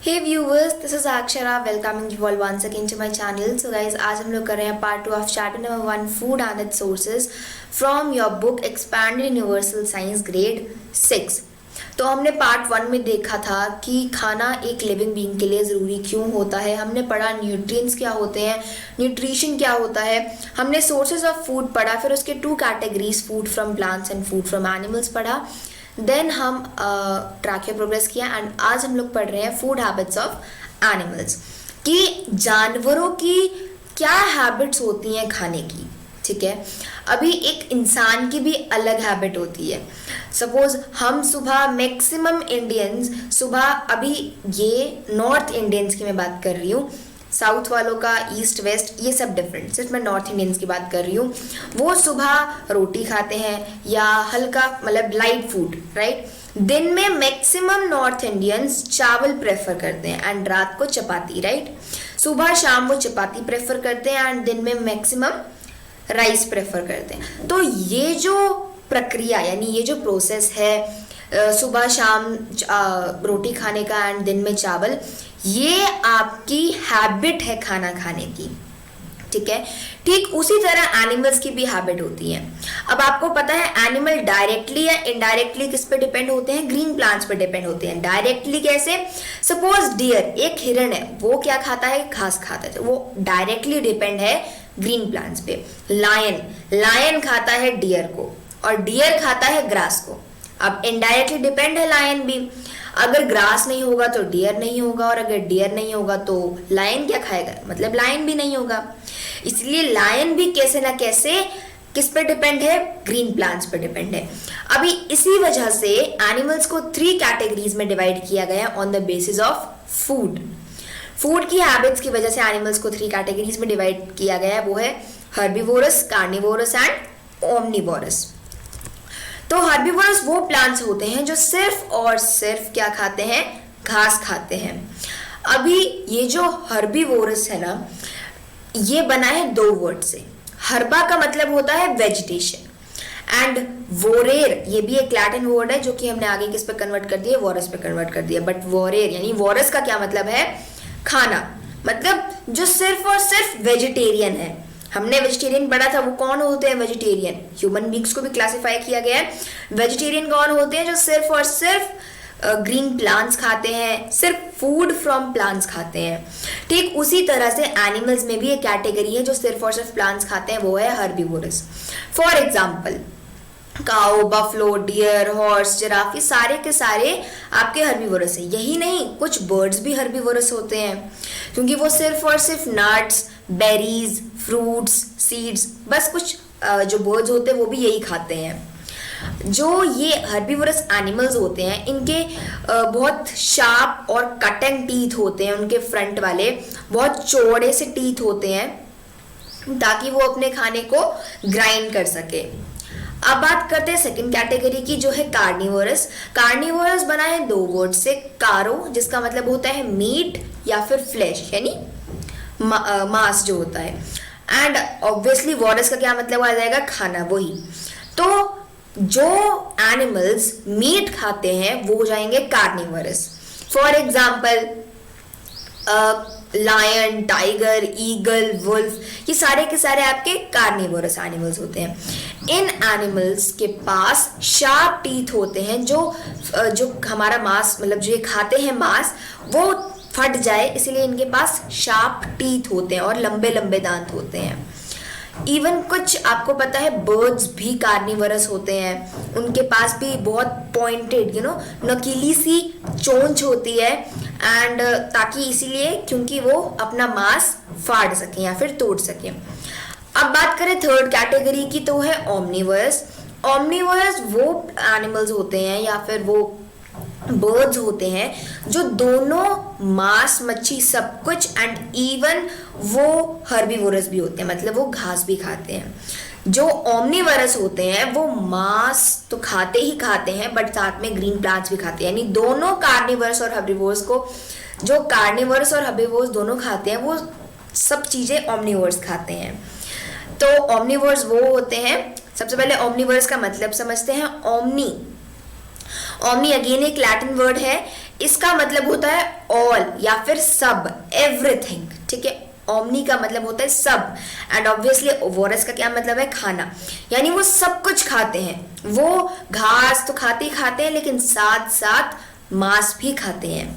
Hey viewers, this is Akshara welcoming you all once again to my channel. So guys, आज हम लोग कर रहे हैं part 2 of chapter number 1 food and it's sources from your book expanded universal science grade 6। तो हमने part 1 में देखा था कि खाना एक लिविंग बीइंग के लिए ज़रूरी क्यों होता है। हमने पढ़ा न्यूट्रिएंट्स क्या होते हैं, न्यूट्रिशन क्या होता है, हमने सोर्सेज ऑफ फूड पढ़ा, फिर उसके 2 categories food from plants and food from animals पढ़ा। देन हम ट्रैक योर प्रोग्रेस किया एंड आज हम लोग पढ़ रहे हैं फूड हैबिट्स ऑफ एनिमल्स कि जानवरों की क्या हैबिट्स होती हैं खाने की। ठीक है, अभी एक इंसान की भी अलग हैबिट होती है। सपोज हम सुबह मैक्सिमम इंडियंस सुबह, अभी ये नॉर्थ इंडियंस की मैं बात कर रही हूँ, साउथ वालों का ईस्ट वेस्ट ये सब डिफरेंट, सिर्फ मैं नॉर्थ इंडियंस की बात कर रही हूँ। वो सुबह रोटी खाते हैं या हल्का मतलब लाइट फूड, राइट। दिन में मैक्सिमम नॉर्थ इंडियंस चावल प्रेफर करते हैं एंड रात को चपाती, राइट। सुबह शाम वो चपाती प्रेफर करते हैं एंड दिन में मैक्सिमम राइस प्रेफर करते हैं। तो ये जो प्रक्रिया यानी ये जो प्रोसेस है सुबह शाम रोटी खाने का एंड दिन में चावल, ये आपकी हैबिट है खाना खाने की। ठीक है, ठीक उसी तरह एनिमल्स की भी हैबिट होती है। अब आपको पता है एनिमल डायरेक्टली या इनडायरेक्टली किस पे डिपेंड होते हैं, ग्रीन प्लांट्स पे डिपेंड होते हैं। डायरेक्टली कैसे, सपोज डियर, एक हिरन है, वो क्या खाता है, घास खाता है, वो डायरेक्टली डिपेंड है ग्रीन प्लांट्स पे। लायन खाता है डियर को और डियर खाता है ग्रास को। अब इनडायरेक्टली डिपेंड है लायन भी, अगर ग्रास नहीं होगा तो डियर नहीं होगा और अगर डियर नहीं होगा तो लायन क्या खाएगा, मतलब लायन भी नहीं होगा। इसलिए लायन भी कैसे ना कैसे किस पे डिपेंड है, ग्रीन प्लांट्स पे डिपेंड है। अभी इसी वजह से एनिमल्स को 3 कैटेगरीज में डिवाइड किया गया on the basis of food की हैबिट्स की वजह से एनिमल्स को 3 कैटेगरीज में डिवाइड किया गया है। वो है हर्बीवोरस, कार्निवोरस एंड ओमनीवोरस। तो हर्बीवोरस वो प्लांट्स होते हैं जो सिर्फ और सिर्फ क्या खाते हैं, घास खाते हैं। अभी ये जो हर्बीवोरस है ना, ये बना है 2 वर्ड से। हर्बा का मतलब होता है वेजिटेशन एंड वोरेर ये भी एक लैटिन वर्ड है जो कि हमने आगे किस पे कन्वर्ट कर दिया, वोरस पे कन्वर्ट कर दिया। बट वोरेर यानी वोरस का क्या मतलब है, खाना, मतलब जो सिर्फ और सिर्फ वेजिटेरियन है। हमने वेजिटेरियन पढ़ा था, वो कौन होते हैं वेजिटेरियन, ह्यूमन बींग्स को भी क्लासिफाई किया गया है। वेजिटेरियन कौन होते हैं, जो सिर्फ और सिर्फ ग्रीन प्लांट्स खाते हैं, सिर्फ फूड फ्रॉम प्लांट्स खाते हैं। ठीक उसी तरह से एनिमल्स में भी एक कैटेगरी है जो सिर्फ और सिर्फ प्लांट्स खाते हैं, वो है herbivorous. For example cow, buffalo, deer, horse, giraffe, ये सारे के सारे आपके हर्बीवोरस है। यही नहीं, कुछ बर्ड्स भी हर्बीवोरस होते हैं क्योंकि वो सिर्फ और सिर्फ नट्स, बेरीज, फ्रूट्स, सीड्स, बस कुछ जो बर्ड्स होते हैं वो भी यही खाते हैं। जो ये हर्बीवोरस एनिमल्स होते हैं, इनके बहुत शार्प और कटिंग टीथ होते हैं, उनके फ्रंट वाले बहुत चौड़े से टीथ होते हैं ताकि वो अपने खाने को ग्राइंड कर सके। अब बात करते हैं सेकंड कैटेगरी की जो है कार्निवोरस। कार्निवोरस बना है 2 वर्ड से, कारो जिसका मतलब होता है मीट या फिर फ्लैश यानी मांस जो होता है, एंड ऑब्वियसली वोरस का क्या मतलब आ जाएगा, खाना, वही। तो जो एनिमल्स मीट खाते हैं वो हो जाएंगे carnivorous. For example lion, tiger, eagle, wolf, ये सारे के सारे आपके कार्निवोरस एनिमल्स होते हैं। इन एनिमल्स के पास शार्प टीथ होते हैं जो हमारा मांस, मतलब जो ये खाते हैं मांस, वो फट जाए इसलिए इनके पास शार्प टीथ होते हैं और लंबे लंबे दांत होते हैं। इवन कुछ आपको पता है बर्ड्स भी कार्निवोरस होते हैं, उनके पास भी बहुत पॉइंटेड नकीली सी चोंच होती है एंड ताकि इसीलिए क्योंकि वो अपना मांस फाड़ सकें या फिर तोड़ सकें। अब बात करें थर्ड कैटेगरी की तो है ओमनीवोरस। ओमनीवोरस वो एनिमल्स होते हैं या फिर वो बर्ड्स होते हैं जो दोनों मांस, मच्छी, सब कुछ एंड इवन वो हर्बीवोरस भी होते हैं, मतलब वो घास भी खाते हैं। जो ओमनीवोरस होते हैं वो मांस तो खाते ही खाते हैं बट साथ में ग्रीन प्लांट्स भी खाते हैं, यानी दोनों कार्निवोरस और हर्बीवोरस को, जो कार्निवोरस और हर्बीवोरस दोनों खाते हैं वो सब चीज़ें ओमनीवोरस खाते हैं। तो ओमनीवोरस वो होते हैं, सबसे पहले ओमनीवोरस का मतलब समझते हैं। ओमनी अगेन एक लैटिन वर्ड है, इसका मतलब होता है ऑल या फिर सब, एवरीथिंग, ठीक है। ओमनी का मतलब होता है सब, एंड ऑब्वियसली वोरस का क्या मतलब है, खाना, यानी वो सब कुछ खाते हैं। वो घास तो खाते ही खाते हैं, लेकिन साथ साथ मांस भी खाते हैं।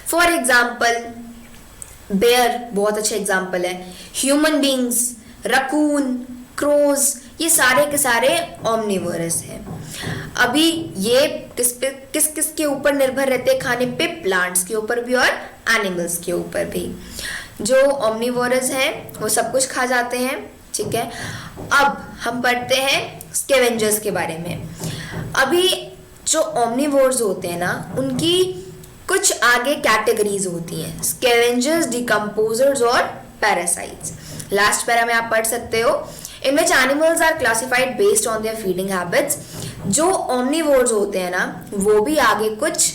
फॉर एग्जाम्पल बेयर बहुत अच्छा एग्जाम्पल है, ह्यूमन बींग्स, रकून, क्रोज, ये सारे के सारे ओमनिवोरस हैं। अभी ये किस किस के ऊपर निर्भर रहते हैं खाने पे, प्लांट्स के ऊपर भी और एनिमल्स के ऊपर भी। जो ओमनिवोरस हैं वो सब कुछ खा जाते हैं, ठीक है। अब हम पढ़ते हैं स्कैवेंजर्स के बारे में। अभी जो ओमनिवोर्स होते हैं ना, उनकी कुछ आगे कैटेगरीज होती हैं, स्कैवेंजर्स, डिकम्पोजर्स और पैरासाइट्स। लास्ट पैरा में आप पढ़ सकते हो, in which animals are classified based on their feeding habits. जो ओमनिवोर्स होते हैं ना, वो भी आगे कुछ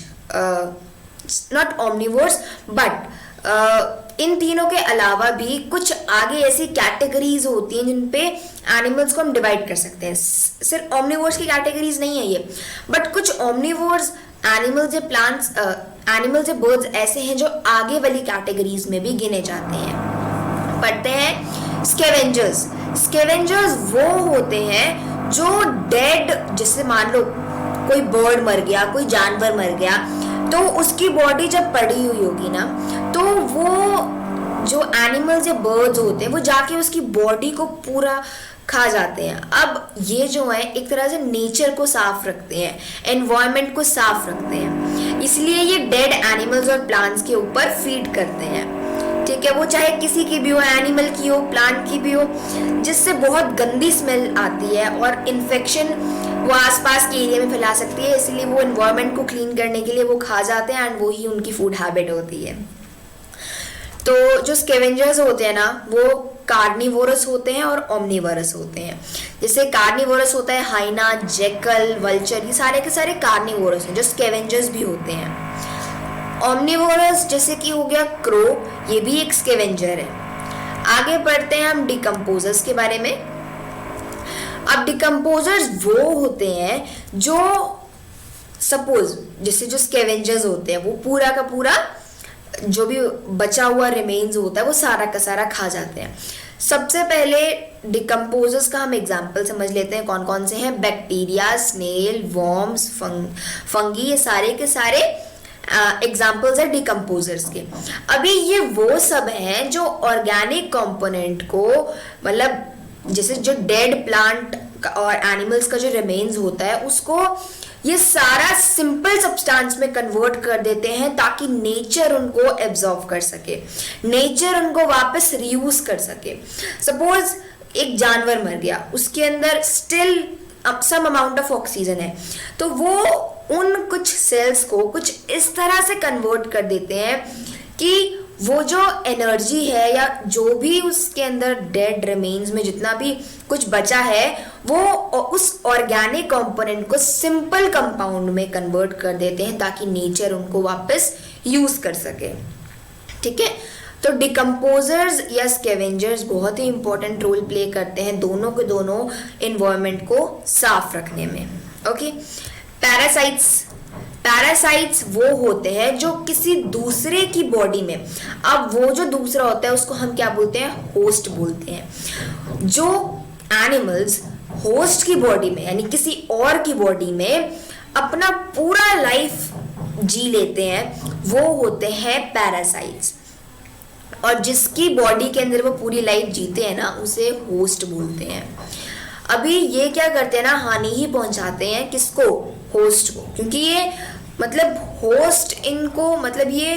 नॉट ओमनिवोर्स बट इन तीनों के अलावा भी कुछ आगे ऐसी कैटेगरीज होती हैं जिन पे एनिमल्स को हम डिवाइड कर सकते हैं। सिर्फ ओमनिवोर्स की कैटेगरीज नहीं है ये, बट कुछ ओमनिवोर्स एनिमल्स या प्लांट्स, एनिमल्स या बर्ड्स ऐसे हैं जो आगे वाली कैटेगरीज में भी गिने जाते हैं। पढ़ते हैं स्कैवेंजर्स। स्कैवेंजर्स वो होते हैं जो डेड, जैसे मान लो कोई बर्ड मर गया, कोई जानवर मर गया, तो उसकी बॉडी जब पड़ी हुई होगी ना, तो वो जो एनिमल्स या बर्ड्स होते हैं वो जाके उसकी बॉडी को पूरा खा जाते हैं। अब ये जो है एक तरह से नेचर को साफ रखते हैं, एनवायरनमेंट को साफ रखते हैं, इसलिए ये डेड एनिमल्स और प्लांट्स के ऊपर फीड करते हैं, ठीक है। वो चाहे किसी की भी हो, एनिमल की हो, प्लांट की भी हो, जिससे बहुत गंदी स्मेल आती है और इन्फेक्शन वो आसपास के एरिया में फैला सकती है, इसलिए वो एनवायरनमेंट को क्लीन करने के लिए वो खा जाते हैं, एंड वो ही उनकी फूड हैबिट होती है। तो जो स्कैवेंजर्स होते हैं ना, वो कार्निवोरस होते हैं और ओमनिवोरस होते हैं। जैसे कार्निवोरस होता है हाइना, जैकल, वल्चर, ये सारे के सारे कार्निवोरस हैं जो स्कैवेंजर्स भी होते हैं। ओमनिवोरस जैसे कि हो गया क्रो, ये भी एक स्कैवेंजर है। आगे बढ़ते हैं हम डिकम्पोजर्स के बारे में। अब डिकम्पोजर्स वो होते हैं जो सपोज जैसे जो स्कैवेंजर्स होते हैं वो पूरा का पूरा जो भी बचा हुआ रिमेन्स होता है वो सारा का सारा खा जाते हैं। सबसे पहले डिकम्पोजर्स का हम एग्जाम्पल समझ लेते हैं, कौन कौन से हैं। बैक्टीरिया, स्नेल, वॉर्म्स, फंगी, ये सारे के सारे एग्जाम्पल्स है डिकम्पोजर्स के। अभी ये वो सब हैं जो ऑर्गेनिक कंपोनेंट को, मतलब जैसे जो डेड प्लांट और एनिमल्स का जो रिमेन्स होता है उसको ये सारा सिंपल सब्सटेंस में कन्वर्ट कर देते हैं ताकि नेचर उनको एब्जॉर्ब कर सके, नेचर उनको वापस रीयूज कर सके। सपोज एक जानवर मर गया, उसके अंदर still some amount of oxygen है, तो वो उन कुछ सेल्स को कुछ इस तरह से कन्वर्ट कर देते हैं कि वो जो एनर्जी है या जो भी उसके अंदर डेड रिमेन्स में जितना भी कुछ बचा है वो उस ऑर्गेनिक कंपोनेंट को सिंपल कंपाउंड में कन्वर्ट कर देते हैं ताकि नेचर उनको वापस यूज कर सके, ठीक है। तो डिकम्पोजर्स या स्कैवेंजर्स बहुत ही इंपॉर्टेंट रोल प्ले करते हैं दोनों के दोनों एनवायरनमेंट को साफ रखने में, ओके। पैरासाइट्स वो होते हैं जो किसी दूसरे की बॉडी में, अब वो जो दूसरा होता है उसको हम क्या बोलते हैं, होस्ट बोलते हैं। जो एनिमल्स होस्ट की बॉडी में यानी किसी और की बॉडी में अपना पूरा लाइफ जी लेते हैं वो होते हैं पैरासाइट्स, और जिसकी बॉडी के अंदर वो पूरी लाइफ जीते हैं ना उसे होस्ट बोलते हैं। अभी ये क्या करते हैं ना, हानि ही पहुंचाते हैं किसको, होस्ट को, क्योंकि ये मतलब होस्ट इनको, मतलब ये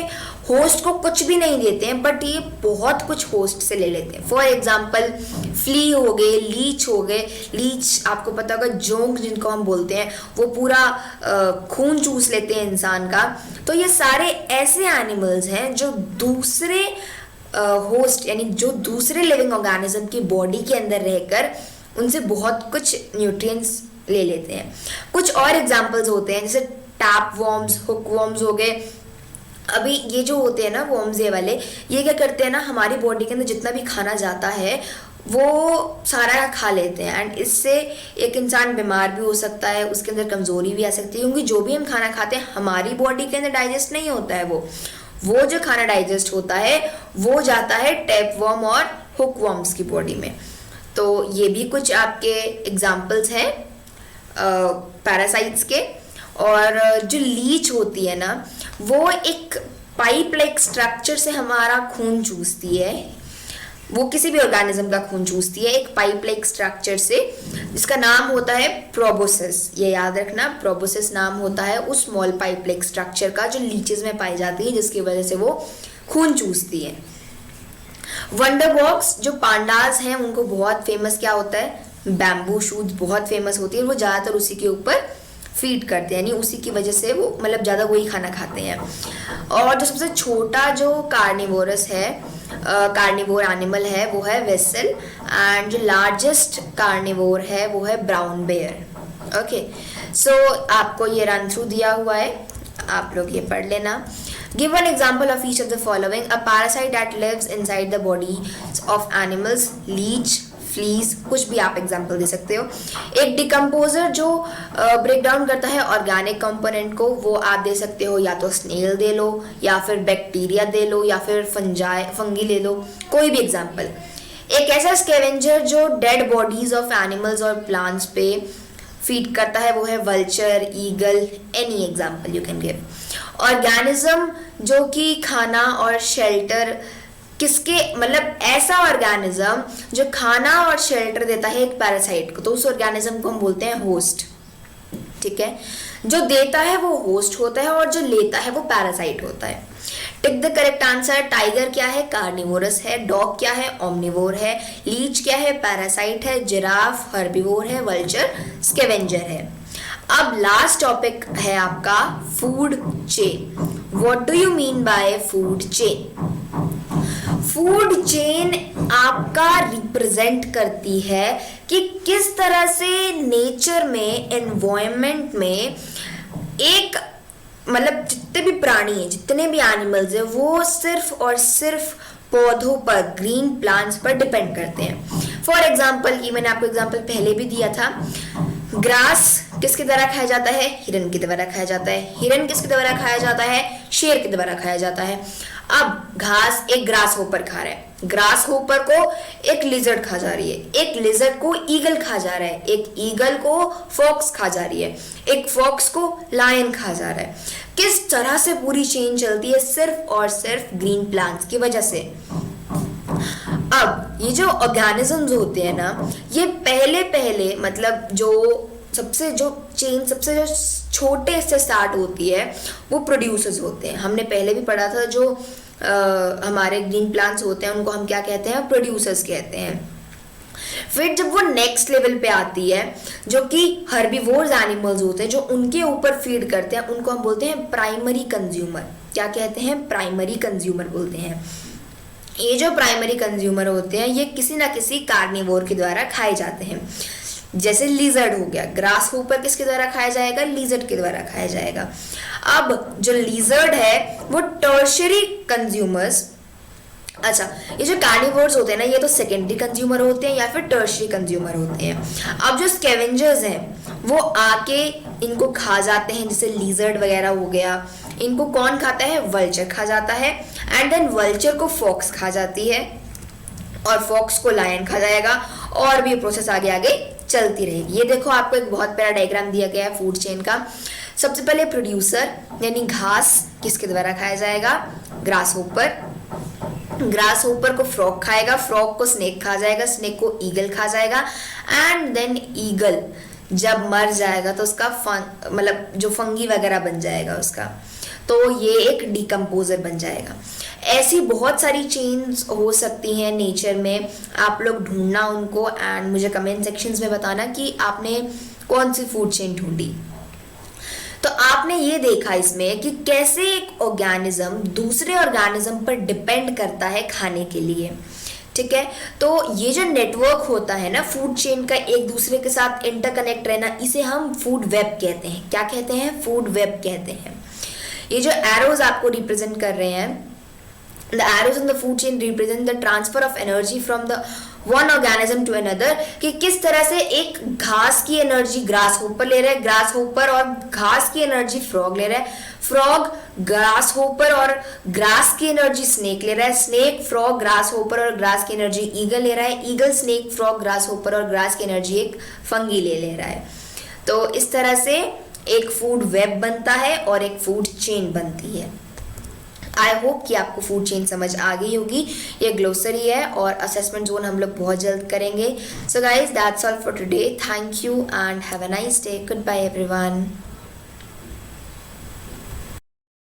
होस्ट को कुछ भी नहीं देते हैं बट ये बहुत कुछ होस्ट से ले लेते हैं। फॉर एग्जाम्पल फ्ली हो गए, लीच हो गए। लीच आपको पता होगा, जोंक जिनको हम बोलते हैं, वो पूरा खून चूस लेते हैं इंसान का। तो ये सारे ऐसे एनिमल्स हैं जो दूसरे होस्ट यानी जो दूसरे लिविंग ऑर्गेनिज्म की बॉडी के अंदर रहकर उनसे बहुत कुछ न्यूट्रिएंट्स ले लेते हैं। कुछ और एग्जांपल्स होते हैं जैसे टैप वॉर्म्स, हुक वॉर्म्स हो गए। अभी ये जो होते हैं ना वॉर्म्स, ये वाले, ये क्या करते हैं ना, हमारी बॉडी के अंदर जितना भी खाना जाता है वो सारा खा लेते हैं, एंड इससे एक इंसान बीमार भी हो सकता है, उसके अंदर कमज़ोरी भी आ सकती है, क्योंकि जो भी हम खाना खाते हैं हमारी बॉडी के अंदर डाइजेस्ट नहीं होता है। वो जो खाना डाइजेस्ट होता है वो जाता है टैपवर्म और हुकवर्म्स की बॉडी में। तो ये भी कुछ आपके एग्जाम्पल्स हैं पैरासाइट्स के। और जो लीच होती है ना, वो एक पाइप लाइक स्ट्रक्चर से हमारा खून चूसती है। वो किसी भी ऑर्गेनिज्म का खून चूसती है एक पाइप लाइक स्ट्रक्चर से, जिसका नाम होता है प्रोबोसिस। ये याद रखना, प्रोबोसिस नाम होता है उस स्मॉल पाइप लाइक स्ट्रक्चर का जो लीचेस में पाई जाती है, जिसकी वजह से वो खून चूसती है। वंडर बॉक्स जो पांडास हैं उनको बहुत फेमस क्या होता है, बैम्बू शूट बहुत फेमस होती है। वो ज़्यादातर उसी के ऊपर फीड करते हैं, यानी उसी की वजह से वो मतलब ज़्यादा वही खाना खाते हैं। और जो सबसे छोटा जो कार्निवोरस है, कार्निवोर एनिमल है, वो है वेसल। एंड जो लार्जेस्ट कार्निवोर है वो है ब्राउन बेयर। ओके, सो आपको ये रन थ्रू दिया हुआ है, आप लोग ये पढ़ लेना। Give one example of each of the following: a parasite that lives inside the body of animals, leech, fleas, कुछ भी आप एग्जाम्पल दे सकते हो। एक डिकम्पोजर जो ब्रेक डाउन करता है ऑर्गेनिक कंपोनेंट को, वो आप दे सकते हो या तो स्नेल दे लो, या फिर बैक्टीरिया दे लो, या फिर फंगी ले लो, कोई भी एग्जाम्पल। एक ऐसा स्कैवेंजर जो डेड बॉडीज ऑफ एनिमल्स और प्लांट्स पे फीड करता है, वो है vulture, eagle, any example you can give. Organism जो कि खाना और शेल्टर किसके, मतलब ऐसा ऑर्गेनिज्म जो खाना और शेल्टर देता है एक पैरासाइट को, तो उस ऑर्गेनिज्म को हम बोलते हैं होस्ट। ठीक है, जो देता है वो होस्ट होता है और जो लेता है वो पैरासाइट होता है। Tick the correct answer. Tiger क्या है, कार्निवोरस है। डॉग क्या है, ओमनिवोर है। लीच क्या है, पैरासाइट है। जिराफ हर्बीवोर है। वल्चर स्कैवेंजर है। अब लास्ट टॉपिक है आपका food chain. What do you mean by food chain? Food chain आपका रिप्रेजेंट करती है कि किस तरह से नेचर में, एनवायरनमेंट में एक मतलब जितने भी प्राणी हैं, जितने भी एनिमल्स हैं, वो सिर्फ और सिर्फ पौधों पर, ग्रीन प्लांट्स पर डिपेंड करते हैं। फॉर एग्जाम्पल, ये मैंने आपको एग्जाम्पल पहले भी दिया था, ग्रास किसके द्वारा खाया जाता है, हिरन के द्वारा खाया जाता है। हिरन किसके द्वारा खाया जाता है, शेर के द्वारा खाया जाता है। अब घास एक ग्रास होपर खा रहा है, ग्रास होपर को एक लिजर्ड खा जा रही है, एक लिजर्ड को ईगल खा जा रहा है, एक ईगल को फॉक्स खा जा रही है, एक फॉक्स को लायन खा जा रहा है। किस तरह से पूरी चेन चलती है, सिर्फ और सिर्फ ग्रीन प्लांट्स की वजह से। अब ये जो ऑर्गेनिजम्स होते हैं ना, ये पहले मतलब जो चेन सबसे जो छोटे से स्टार्ट होती है वो प्रोड्यूसर्स होते हैं। हमने पहले भी पढ़ा था, जो हमारे ग्रीन प्लांट्स होते हैं उनको हम क्या कहते हैं, प्रोड्यूसर्स कहते हैं। फिर जब वो नेक्स्ट लेवल पे आती है, जो कि हर्बीवोर्स एनिमल्स होते हैं, जो उनके ऊपर फीड करते हैं, उनको हम बोलते हैं प्राइमरी कंज्यूमर। क्या कहते हैं, प्राइमरी कंज्यूमर बोलते हैं। ये जो प्राइमरी कंज्यूमर होते हैं, ये किसी ना किसी कार्निवोर के द्वारा खाए जाते हैं। जैसे लिजर्ड हो गया, ग्रास होपर किसके द्वारा खाया जाएगा, लिजर्ड के द्वारा खाया जाएगा। अब जो लिजर्ड है वो टर्शियरी कंज्यूमर्स, अच्छा ये जो कार्निवोर्स होते हैं ना, ये तो सेकेंडरी कंज्यूमर होते हैं या फिर टर्शियरी कंज्यूमर होते हैं। अब जो स्कैवेंजर्स हैं वो आके इनको खा जाते हैं, जैसे लिजर्ड वगैरह हो गया, इनको कौन खाता है, वल्चर खा जाता है। एंड देन वल्चर को फॉक्स खा जाती है और फॉक्स को लायन खा जाएगा, और भी ये प्रोसेस आगे आगे चलती रहेगी। ये देखो आपको एक बहुत प्यारा डायग्राम दिया गया है फूड चेन का। सबसे पहले प्रोड्यूसर यानी घास किसके द्वारा खाया जाएगा, ग्रास होपर। ग्रास होपर को फ्रॉग खाएगा, फ्रॉग को स्नेक खा जाएगा, स्नेक को ईगल खा जाएगा। एंड देन ईगल जब मर जाएगा तो उसका मतलब जो फंगी वगैरह बन जाएगा उसका, तो ये एक डिकम्पोजर बन जाएगा। ऐसी बहुत सारी चेन्स हो सकती हैं नेचर में, आप लोग ढूंढना उनको एंड मुझे कमेंट सेक्शंस में बताना कि आपने कौन सी फूड चेन ढूंढी। तो आपने ये देखा इसमें कि कैसे एक ऑर्गेनिज्म दूसरे ऑर्गेनिज्म पर डिपेंड करता है खाने के लिए। ठीक है, तो ये जो नेटवर्क होता है ना फूड चेन का, एक दूसरे के साथ इंटरकनेक्ट रहना, इसे हम फूड वेब कहते हैं। क्या कहते हैं, फूड वेब कहते हैं। ये जो एरोज आपको रिप्रेजेंट कर रहे हैं, the arrows in the food chain represent the transfer of energy from the one organism to another, कि किस तरह से एक घास की एनर्जी ग्रास होपर ले रहा है, ग्रास होपर और घास की एनर्जी फ्रॉग ले रहा है, फ्रॉग ग्रास होपर और ग्रास की एनर्जी स्नेक ले रहा है, स्नेक फ्रॉग ग्रास होपर और ग्रास की एनर्जी ईगल ले रहा है, eagle snake frog grass hopper और ग्रास की एनर्जी एक फंगी ले रहा है। तो इस तरह से एक फूड वेब बनता है और एक फूड चेन बनती है। आई होप कि आपको फूड चेन समझ आ गई होगी। ये ग्लोसरी है और असेसमेंट जोन हम लोग बहुत जल्द करेंगे। So guys that's all for today. Thank you and have a nice day. Good bye everyone.